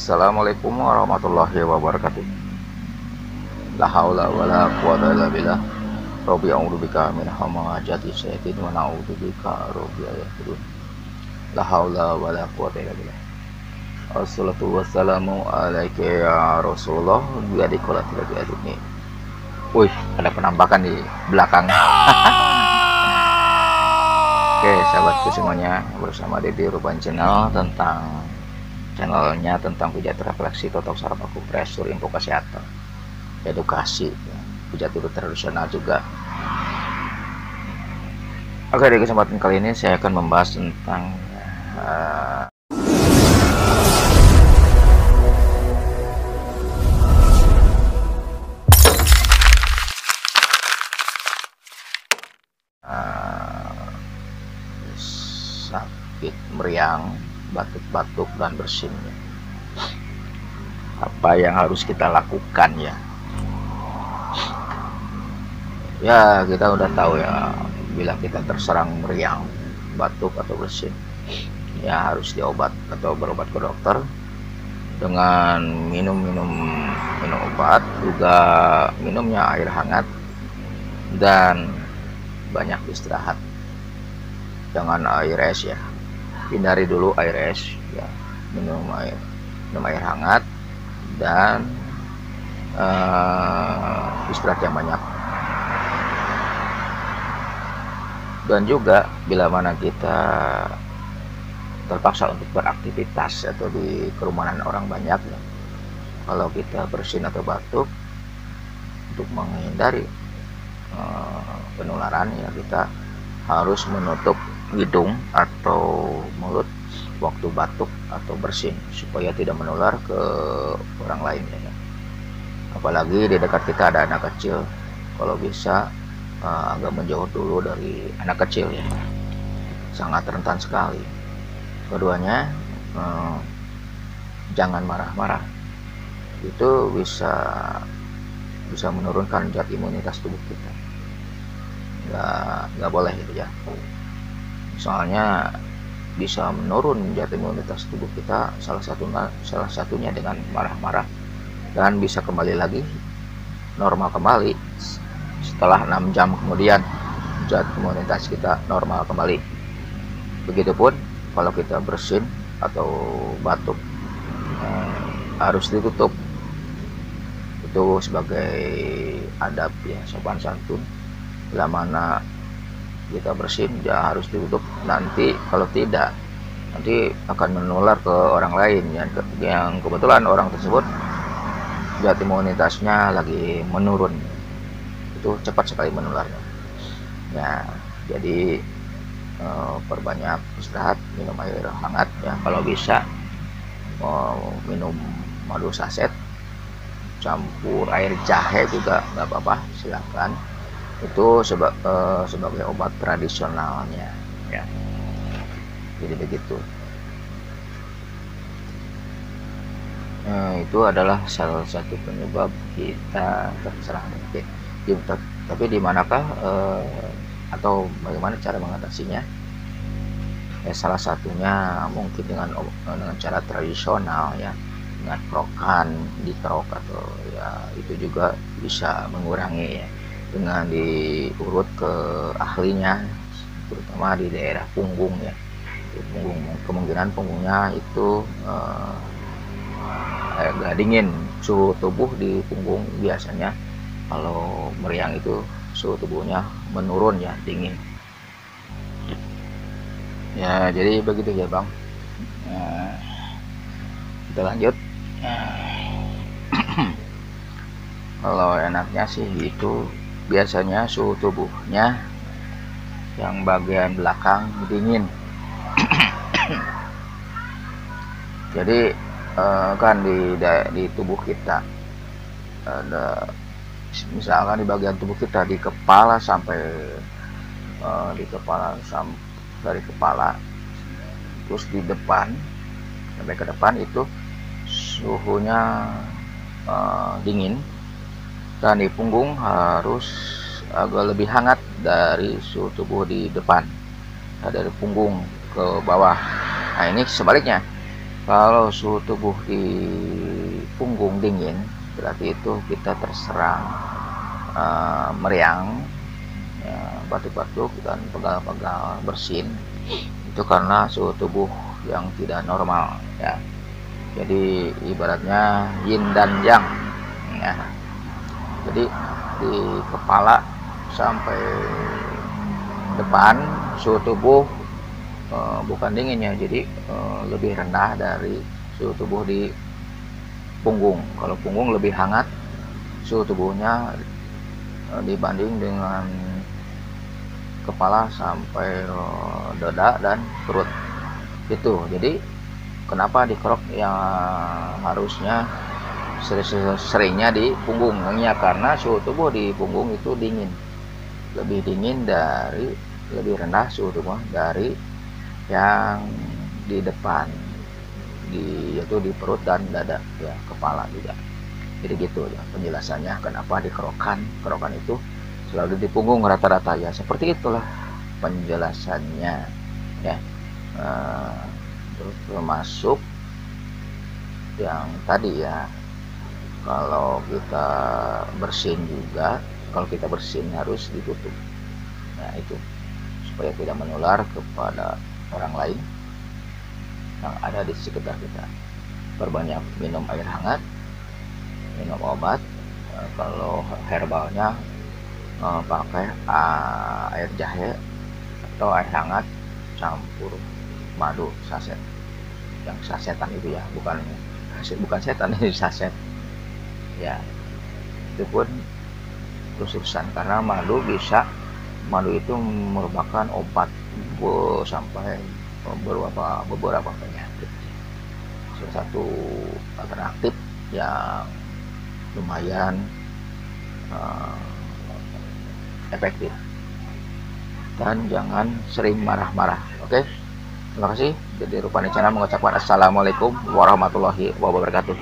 Assalamualaikum warahmatullahi wabarakatuh. La haula wala quwata illa billah. Rabbi a'udzubika min hamazati syaitin wa na'udzubika rabbi yahdurun. La haula wala quwata illa billah. Assalatu wassalamu alaika ya Rasulullah bi adiqalatil ini. Wih, ada penampakan di belakang. Oke, sahabatku semuanya, bersama Deddy Ruban Channel channelnya tentang pijat refleksi, totok saraf akupresur, info kesehatan, edukasi, ya, pijat tidur tradisional juga. Oke, di kesempatan kali ini saya akan membahas tentang sakit meriang, batuk-batuk dan bersin. Apa yang harus kita lakukan ya? Ya, kita udah tahu ya, bila kita terserang meriang, batuk atau bersin, ya harus diobat atau berobat ke dokter dengan minum obat, juga minumnya air hangat dan banyak istirahat. Jangan air es ya, hindari dulu air es ya, minum air hangat dan istirahat yang banyak. Dan juga bila mana kita terpaksa untuk beraktivitas atau di kerumunan orang banyak ya, kalau kita bersin atau batuk, untuk menghindari penularan ya, kita harus menutup hidung atau mulut waktu batuk atau bersin supaya tidak menular ke orang lain ya. Apalagi di dekat kita ada anak kecil, kalau bisa agak menjauh dulu dari anak kecil ya, sangat rentan sekali. Keduanya jangan marah-marah, itu bisa menurunkan zat imunitas tubuh kita. Nggak boleh gitu ya, soalnya bisa menurun zat imunitas tubuh kita, salah satunya dengan marah-marah, dan bisa kembali lagi normal kembali setelah 6 jam kemudian zat imunitas kita normal kembali. Begitupun kalau kita bersin atau batuk, harus ditutup, itu sebagai adab ya, sopan santun. Bila mana kita bersin ya harus ditutup, nanti kalau tidak nanti akan menular ke orang lain yang kebetulan orang tersebut zat imunitasnya lagi menurun, itu cepat sekali menularnya ya. Jadi perbanyak istirahat, minum air hangat ya, kalau bisa minum madu saset campur air jahe juga nggak apa-apa, silakan. Itu sebagai obat tradisionalnya ya. Jadi begitu. Itu adalah salah satu penyebab kita terserang penyakit. Tapi di manakah atau bagaimana cara mengatasinya? Ya, salah satunya mungkin dengan cara tradisional ya, dengan kerokan, dikerok, atau ya itu juga bisa mengurangi ya, dengan diurut ke ahlinya, terutama di daerah punggung ya. Punggung, kemungkinan punggungnya itu agak dingin, suhu tubuh di punggung biasanya kalau meriang itu suhu tubuhnya menurun ya, dingin ya. Jadi begitu ya Bang. Kita lanjut. Kalau enaknya sih itu biasanya suhu tubuhnya yang bagian belakang dingin. Jadi kan di tubuh kita ada, misalkan di bagian tubuh kita, di kepala sampai dari kepala terus di depan sampai ke depan itu suhunya dingin, dan di punggung harus agak lebih hangat dari suhu tubuh di depan, dari punggung ke bawah. Nah ini sebaliknya, Kalau suhu tubuh di punggung dingin, berarti itu kita terserang meriang, ya, batuk-batuk dan pegal-pegal, bersin. Itu karena suhu tubuh yang tidak normal, ya. Jadi ibaratnya yin dan yang, ya. Jadi di kepala sampai depan suhu tubuh bukan dinginnya, jadi lebih rendah dari suhu tubuh di punggung. Kalau punggung lebih hangat suhu tubuhnya dibanding dengan kepala sampai dada dan perut. Itu jadi kenapa dikerok yang harusnya seringnya di punggungnya, karena suhu tubuh di punggung itu dingin, lebih dingin dari, lebih rendah suhu tubuh dari yang di depan, yaitu di perut dan dada, ya, kepala juga. Jadi gitu ya penjelasannya kenapa kerokan itu selalu di punggung rata-rata, ya seperti itulah penjelasannya, ya. Terus termasuk yang tadi, ya, kalau kita bersin juga, kalau kita bersin harus ditutup, nah itu supaya tidak menular kepada orang lain yang ada di sekitar kita. Perbanyak minum air hangat, minum obat. Kalau herbalnya pakai air jahe atau air hangat campur madu saset, yang sasetan itu, ya, bukan setan, ini saset, ya. Itu pun khususan karena madu itu merupakan obat sampai beberapa penyakit. Salah satu alternatif yang lumayan efektif. Dan jangan sering marah-marah, oke? Terima kasih. Jadi Rupani Channel mengucapkan assalamualaikum warahmatullahi wabarakatuh.